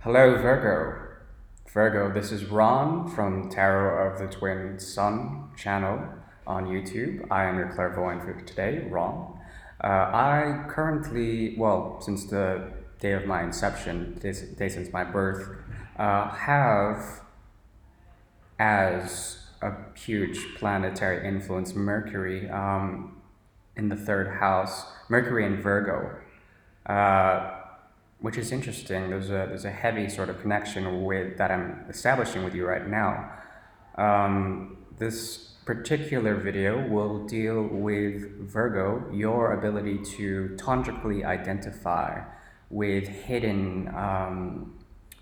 Hello, Virgo. Virgo, this is Ron from Tarot of the Twin Sun channel on YouTube. I am your clairvoyant for today, Ron. I currently, since the day of my inception, day since my birth, have as a huge planetary influence Mercury in the third house, Mercury in Virgo. Which is interesting. There's a heavy sort of connection that I'm establishing with you right now. This particular video will deal with Virgo, your ability to tantrically identify with hidden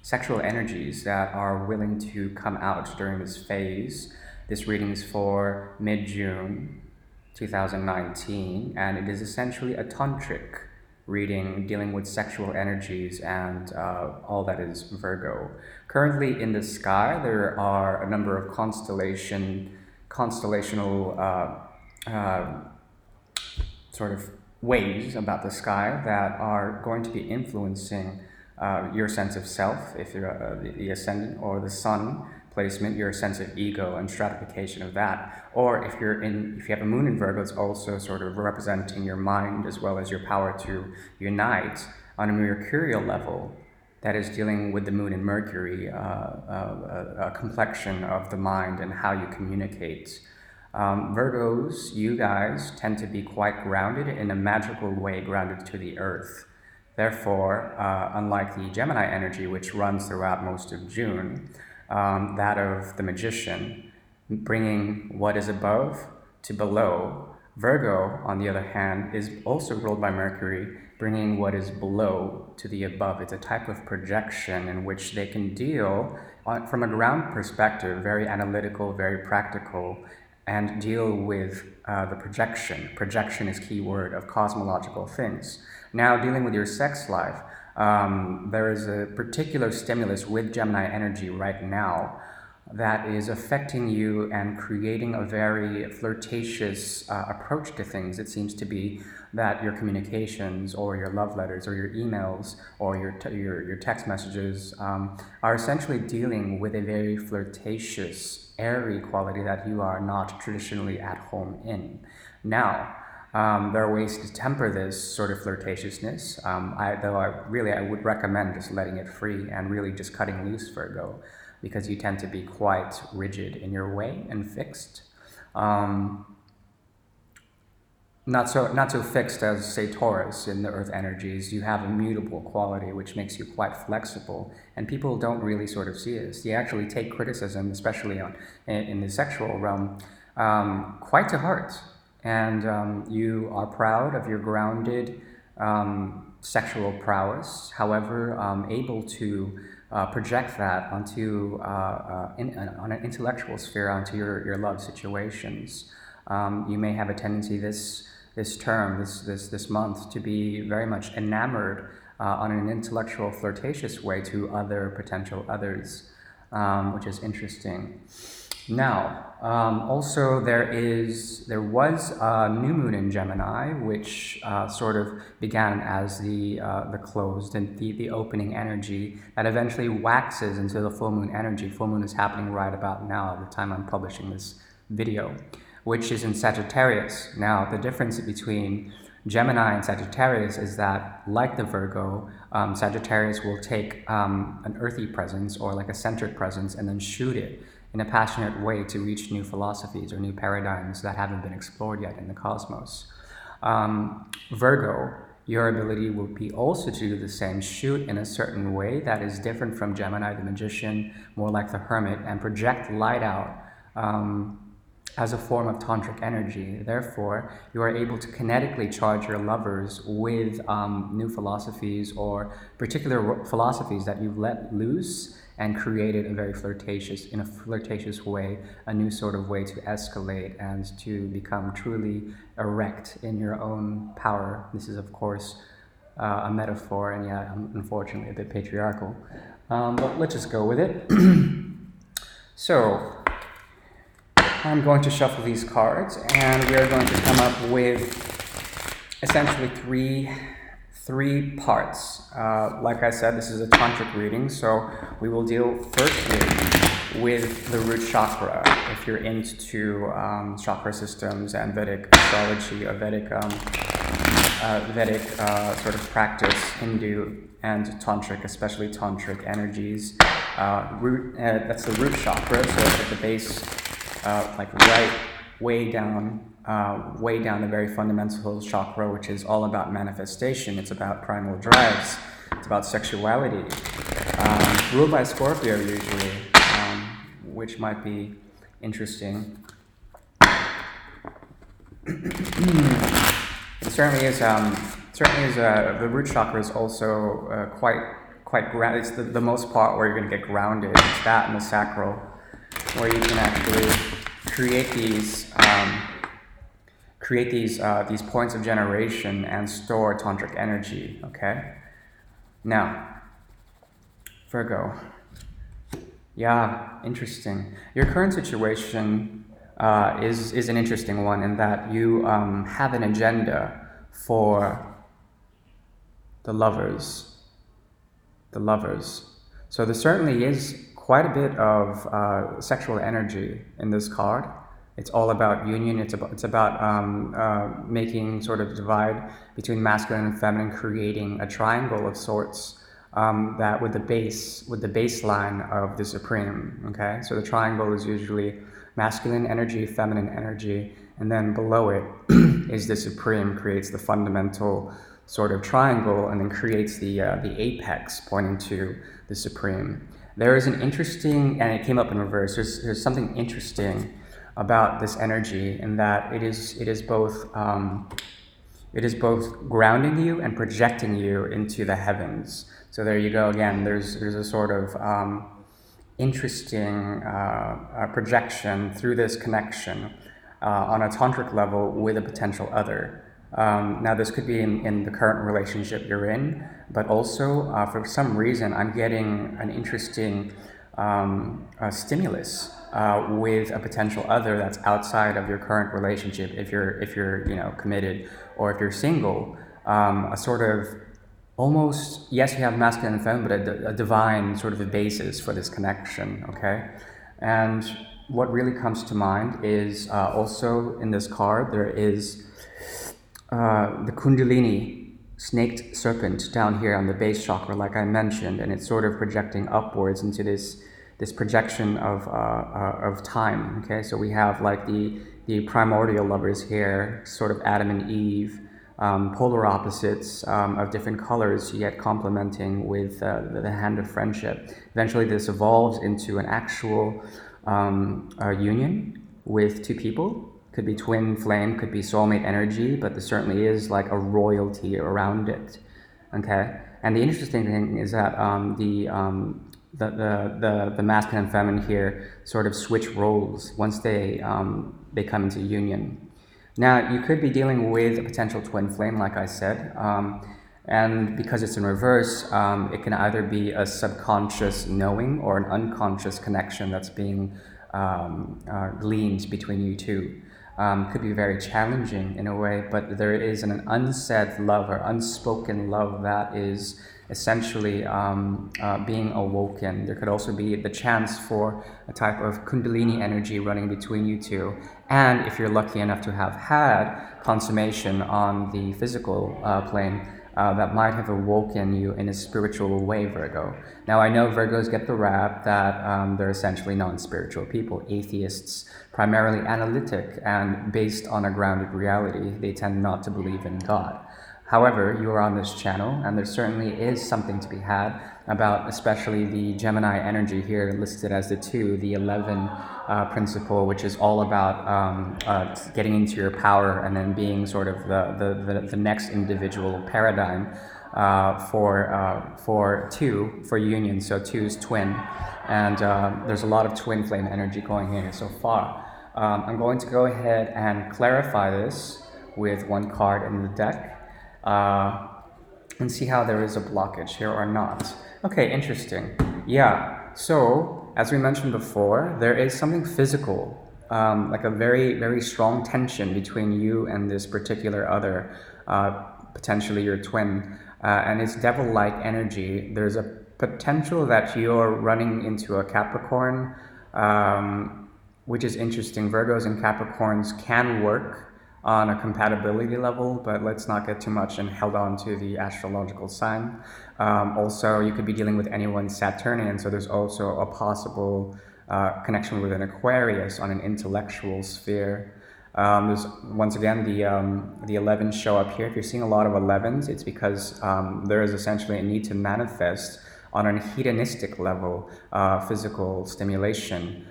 sexual energies that are willing to come out during this phase. This reading is for mid-June 2019, and it is essentially a tantric reading dealing with sexual energies and all that is Virgo. Currently in the sky, there are a number of constellational sort of waves about the sky that are going to be influencing your sense of self, if you're the ascendant, or the sun placement, your sense of ego and stratification of that. Or if you have a moon in Virgo, it's also sort of representing your mind as well as your power to unite on a mercurial level that is dealing with the moon in Mercury, a complexion of the mind and how you communicate. Virgos, you guys tend to be quite grounded in a magical way, grounded to the earth. Therefore, unlike the Gemini energy, which runs throughout most of June, that of the magician, bringing what is above to below. Virgo, on the other hand, is also ruled by Mercury, bringing what is below to the above. It's a type of projection in which they can deal, from a ground perspective, very analytical, very practical, and deal with the projection. Projection is key word of cosmological things. Now, dealing with your sex life, there is a particular stimulus with Gemini energy right now that is affecting you and creating a very flirtatious approach to things. It seems to be that your communications or your love letters or your emails or your text messages are essentially dealing with a very flirtatious, airy quality that you are not traditionally at home in. Now, there are ways to temper this sort of flirtatiousness, I would recommend just letting it free and really just cutting loose, Virgo, because you tend to be quite rigid in your way and fixed. Not so fixed as, say, Taurus in the earth energies. You have a mutable quality which makes you quite flexible, and people don't really sort of see this. You actually take criticism, especially in the sexual realm, quite to heart. And you are proud of your grounded sexual prowess, however, able to project that onto on an intellectual sphere onto your love situations. You may have a tendency this month to be very much enamored on an intellectual, flirtatious way to other potential others, which is interesting. Now, also there was a new moon in Gemini, which sort of began as the closed and the opening energy that eventually waxes into the full moon energy. Full moon is happening right about now, at the time I'm publishing this video, which is in Sagittarius. Now, the difference between Gemini and Sagittarius is that, like the Virgo, Sagittarius will take an earthy presence or like a centric presence and then shoot it in a passionate way to reach new philosophies or new paradigms that haven't been explored yet in the cosmos. Virgo, your ability will be also to do the same, shoot in a certain way that is different from Gemini, the magician, more like the hermit, and project light out as a form of tantric energy. Therefore, you are able to kinetically charge your lovers with new philosophies or particular philosophies that you've let loose and created in a flirtatious way, a new sort of way to escalate and to become truly erect in your own power. This is, of course, a metaphor, and yeah, unfortunately a bit patriarchal. But let's just go with it. So, I'm going to shuffle these cards, and we are going to come up with essentially three parts. Like I said, this is a tantric reading, so we will deal firstly with the root chakra. If you're into chakra systems and Vedic astrology, or Vedic sort of practice, Hindu and Tantric, especially Tantric energies. That's the root chakra, so it's at the base, like right way down the very fundamental chakra, which is all about manifestation. It's about primal drives. It's about sexuality. Ruled by Scorpio usually, which might be interesting. It certainly is. The root chakra is also quite grounded. It's the most part where you're going to get grounded. It's that and the sacral, where you can actually create these points of generation and store tantric energy. Okay. Now, Virgo. Yeah, interesting. Your current situation is an interesting one in that you have an agenda for the lovers. So there certainly is quite a bit of sexual energy in this card. It's all about union. It's about making sort of divide between masculine and feminine, creating a triangle of sorts. That with the baseline of the supreme. Okay, so the triangle is usually masculine energy, feminine energy, and then below it is the supreme, creates the fundamental sort of triangle, and then creates the apex pointing to the supreme. There is an interesting, and it came up in reverse. There's something interesting about this energy in that it is both grounding you and projecting you into the heavens. So there you go again. There's a sort of interesting projection through this connection on a tantric level with a potential other. Now this could be in the current relationship you're in, but also for some reason I'm getting an interesting stimulus with a potential other that's outside of your current relationship. If you're committed, or if you're single, a sort of almost, yes, you have masculine and feminine, but a divine sort of a basis for this connection. Okay, and what really comes to mind is also in this card there is the Kundalini snaked serpent down here on the base chakra, like I mentioned, and it's sort of projecting upwards into this projection of time. Okay, so we have like the primordial lovers here, sort of Adam and Eve, polar opposites of different colors, yet complementing with the hand of friendship. Eventually, this evolves into an actual union with two people. Could be twin flame, could be soulmate energy, but there certainly is like a royalty around it. Okay, and the interesting thing is that the masculine and feminine here sort of switch roles once they come into union. Now, you could be dealing with a potential twin flame, like I said, and because it's in reverse, it can either be a subconscious knowing or an unconscious connection that's being gleaned between you two. Could be very challenging in a way, but there is an unsaid love or unspoken love that is essentially being awoken. There could also be the chance for a type of Kundalini energy running between you two. And if you're lucky enough to have had consummation on the physical plane, that might have awoken you in a spiritual way, Virgo. Now, I know Virgos get the rap that they're essentially non-spiritual people, atheists, primarily analytic and based on a grounded reality. They tend not to believe in God. However, you are on this channel, and there certainly is something to be had about especially the Gemini energy here listed as the 2, the 11 principle, which is all about getting into your power and then being sort of the next individual paradigm for 2, for union. So 2 is twin, and there's a lot of twin flame energy going here so far. I'm going to go ahead and clarify this with one card in the deck. And see how there is a blockage here or not. Okay, interesting. Yeah, so as we mentioned before, there is something physical, like a very, very strong tension between you and this particular other, potentially your twin. and it's devil-like energy. There's a potential that you're running into a Capricorn, which is interesting. Virgos and Capricorns can work on a compatibility level, but let's not get too much and held on to the astrological sign. Also, you could be dealing with anyone Saturnian, so there's also a possible connection with an Aquarius on an intellectual sphere. There's once again the 11s show up here. If you're seeing a lot of 11s, it's because there is essentially a need to manifest on a hedonistic level, physical stimulation,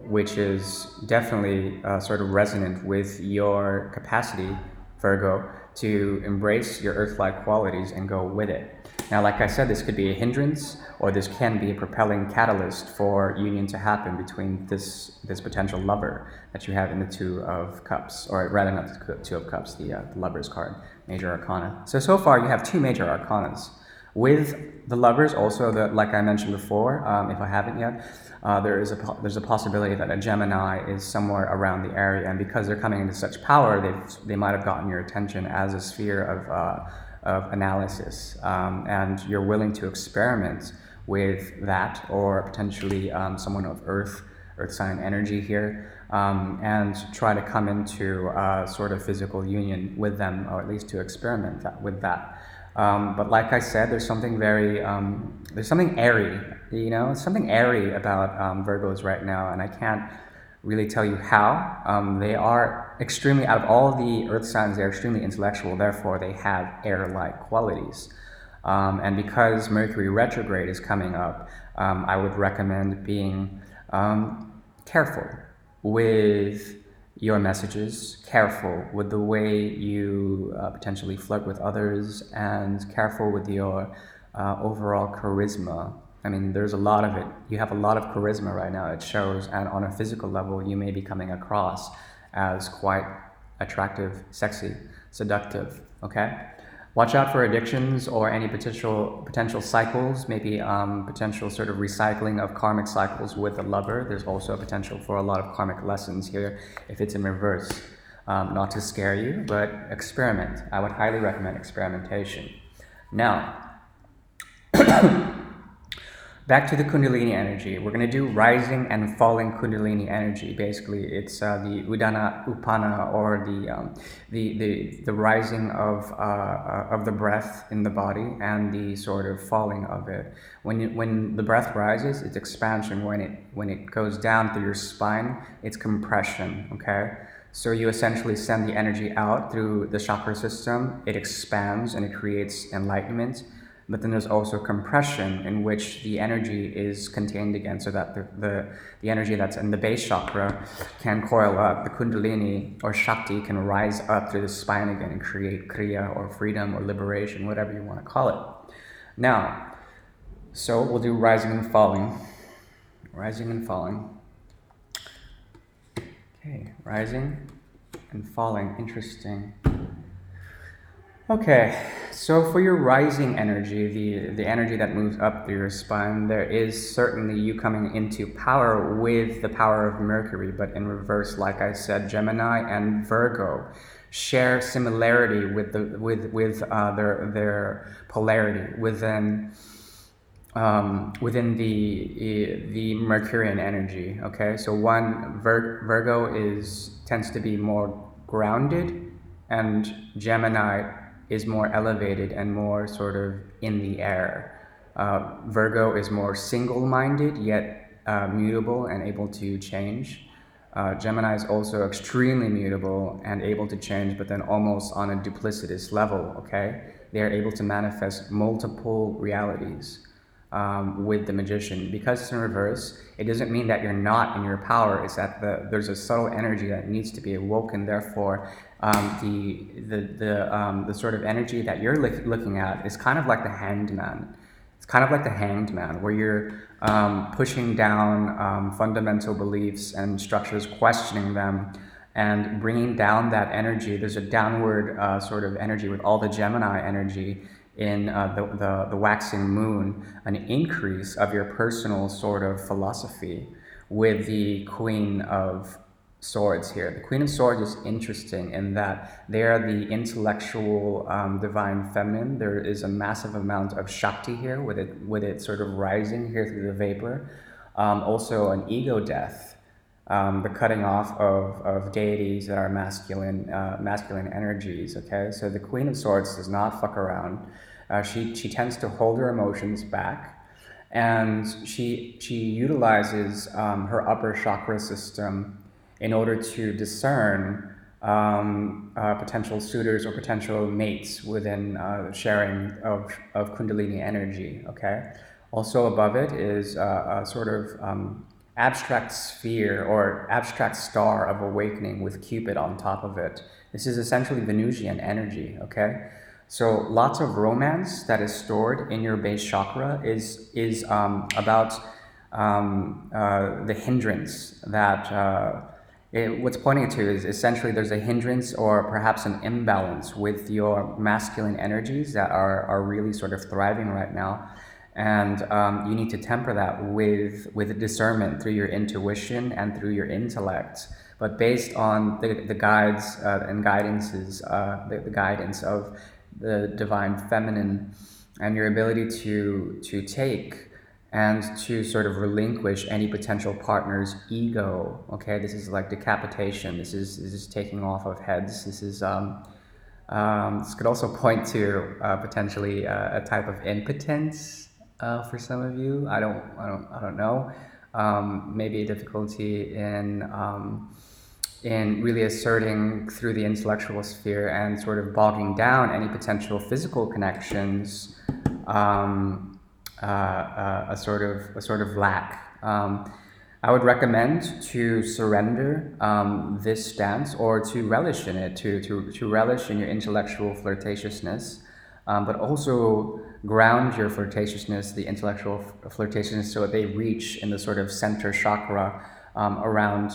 which is definitely sort of resonant with your capacity, Virgo, to embrace your earth-like qualities and go with it. Now, like I said, this could be a hindrance, or this can be a propelling catalyst for union to happen between this potential lover that you have in the Two of Cups, or rather not the Two of Cups, the Lovers card, Major Arcana. So far you have 2 Major Arcanas. With the Lovers, also, like I mentioned before, if I haven't yet, there's a possibility that a Gemini is somewhere around the area, and because they're coming into such power, they might have gotten your attention as a sphere of analysis, and you're willing to experiment with that, or potentially someone of earth sign energy here, and try to come into sort of physical union with them, or at least to experiment with that. But like I said, there's something there's something airy, something airy about Virgos right now, and I can't really tell you how. They are extremely, out of all the earth signs, they're extremely intellectual, therefore they have air-like qualities. And because Mercury retrograde is coming up, I would recommend being careful with your messages, careful with the way you potentially flirt with others, and careful with your overall charisma. I mean, there's a lot of it. You have a lot of charisma right now, it shows, and on a physical level, you may be coming across as quite attractive, sexy, seductive, okay? Watch out for addictions or any potential cycles, maybe potential sort of recycling of karmic cycles with a lover. There's also a potential for a lot of karmic lessons here if it's in reverse. Not to scare you, but experiment. I would highly recommend experimentation. Now, back to the Kundalini energy. We're going to do rising and falling Kundalini energy. Basically, it's the Udana Upana, or the rising of the breath in the body, and the sort of falling of it. When the breath rises, it's expansion. When it goes down through your spine, it's compression. Okay. So you essentially send the energy out through the chakra system. It expands and it creates enlightenment. But then there's also compression, in which the energy is contained again, so that the energy that's in the base chakra can coil up. The Kundalini or Shakti can rise up through the spine again and create Kriya, or freedom, or liberation, whatever you want to call it. Now, so we'll do rising and falling. Rising and falling. Okay, rising and falling. Interesting. Okay, so for your rising energy, the energy that moves up through your spine, there is certainly you coming into power with the power of Mercury, but in reverse, like I said, Gemini and Virgo share similarity with their polarity within the Mercurian energy. Okay, so Virgo tends to be more grounded, and Gemini is more elevated and more sort of in the air. Virgo is more single-minded, yet mutable and able to change. Gemini is also extremely mutable and able to change, but then almost on a duplicitous level, okay? They are able to manifest multiple realities with the Magician. Because it's in reverse, it doesn't mean that you're not in your power. It's that there's a subtle energy that needs to be awoken. Therefore, the sort of energy that you're looking at is kind of like the Hanged Man. It's kind of like the Hanged Man, where you're pushing down fundamental beliefs and structures, questioning them, and bringing down that energy. There's a downward sort of energy with all the Gemini energy in the waxing moon, an increase of your personal sort of philosophy with the Queen of Swords here. The Queen of Swords is interesting in that they are the intellectual divine feminine. There is a massive amount of Shakti here, with it sort of rising here through the vapor. Also an ego death, the cutting off of deities that are masculine energies. Okay, so the Queen of Swords does not fuck around. She tends to hold her emotions back, and she utilizes her upper chakra system in order to discern potential suitors or potential mates within sharing of Kundalini energy. Okay. Also above it is a sort of abstract sphere or abstract star of awakening with Cupid on top of it. This is essentially Venusian energy. Okay. So lots of romance that is stored in your base chakra is about the hindrance that what's pointing to is essentially there's a hindrance or perhaps an imbalance with your masculine energies that are really sort of thriving right now. And you need to temper that with discernment through your intuition and through your intellect, but based on the guides and guidances, the guidance of the divine feminine, and your ability to take and to sort of relinquish any potential partner's ego. Okay, this is like decapitation. This is taking off of heads. This could also point to potentially a type of impotence for some of you. I don't know. Maybe a difficulty in really asserting through the intellectual sphere and sort of bogging down any potential physical connections. A sort of lack. I would recommend to surrender this stance, or to relish in it, to relish in your intellectual flirtatiousness, but also ground your flirtatiousness, the intellectual flirtatiousness, so that they reach in the sort of center chakra around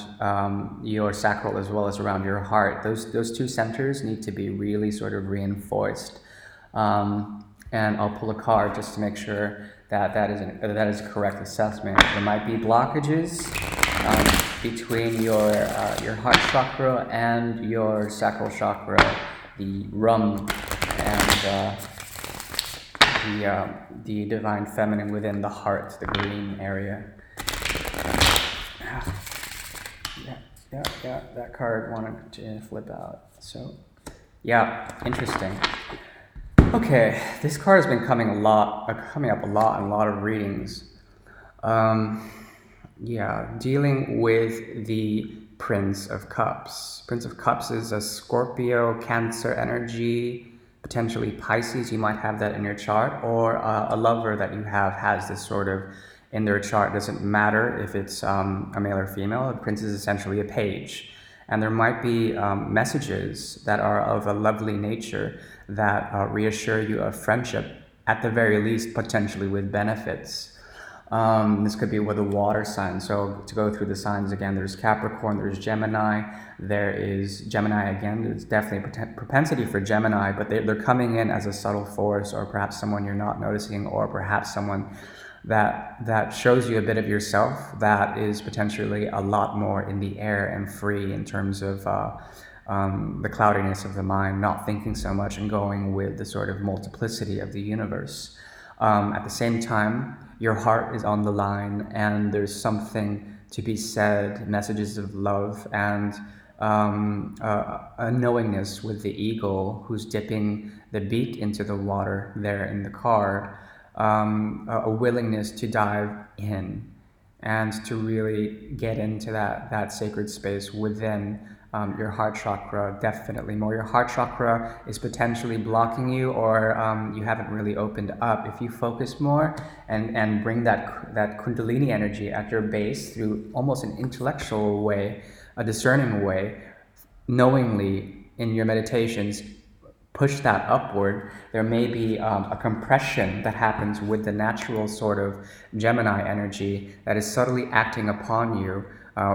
your sacral as well as around your heart. Those two centers need to be really sort of reinforced. And I'll pull a card just to make sure that is a correct assessment. There might be blockages between your heart chakra and your sacral chakra, the rum, and the divine feminine within the heart, the green area. Yeah, that card wanted to flip out. So, yeah, interesting. Okay, this card has been coming up a lot in a lot of readings. Dealing with the Prince of Cups. Prince of Cups is a Scorpio, Cancer energy, potentially Pisces. You might have that in your chart, or a lover that you have has this sort of in their chart. Doesn't matter if it's a male or female. The Prince is essentially a page. And there might be messages that are of a lovely nature that reassure you of friendship, at the very least, potentially with benefits. This could be with a water sign. So to go through the signs again, there's Capricorn, there's Gemini, there is Gemini again. There's definitely a propensity for Gemini, but they're coming in as a subtle force, or perhaps someone you're not noticing, or perhaps someone that shows you a bit of yourself that is potentially a lot more in the air and free in terms of the cloudiness of the mind, not thinking so much and going with the sort of multiplicity of the universe. At the same time, your heart is on the line, and there's something to be said, messages of love, and a knowingness with the eagle who's dipping the beak into the water there in the card. A willingness to dive in and to really get into that sacred space within your heart chakra, definitely more. Your heart chakra is potentially blocking you, or you haven't really opened up. If you focus more and bring that Kundalini energy at your base through almost an intellectual way, a discerning way, knowingly in your meditations, push that upward, there may be a compression that happens with the natural sort of Gemini energy that is subtly acting upon you,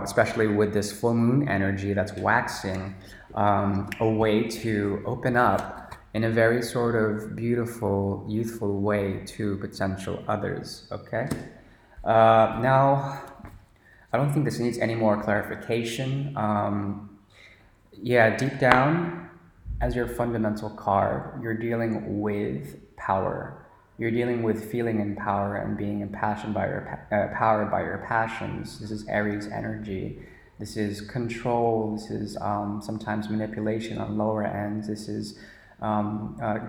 especially with this full moon energy that's waxing, a way to open up in a very sort of beautiful, youthful way to potential others, okay? Now, I don't think this needs any more clarification. Yeah, deep down, as your fundamental card, you're dealing with power. You're dealing with feeling in power and being impassioned by powered by your passions. This is Aries energy. This is control. This is sometimes manipulation on lower ends. This is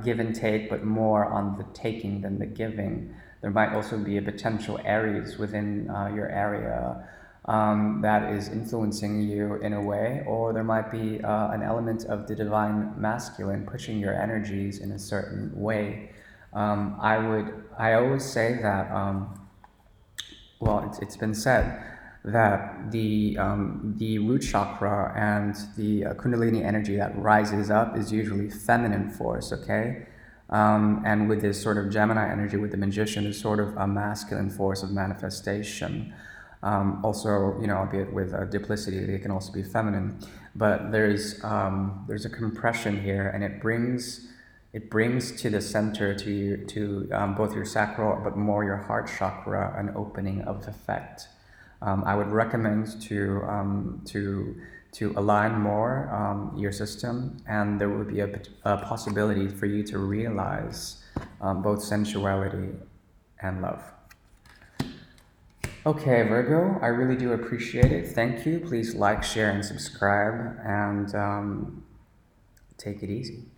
give and take, but more on the taking than the giving. There might also be a potential Aries within your area that is influencing you in a way, or there might be an element of the divine masculine pushing your energies in a certain way. I always say that, it's been said that the root chakra and the Kundalini energy that rises up is usually feminine force, okay? And with this sort of Gemini energy, with the magician, is sort of a masculine force of manifestation. Also, albeit with duplicity, they can also be feminine. But there's a compression here, and it brings to the center to both your sacral, but more your heart chakra, an opening of effect. I would recommend to align more your system, and there would be a possibility for you to realize both sensuality and love. Okay, Virgo, I really do appreciate it. Thank you. Please like, share, and subscribe, and take it easy.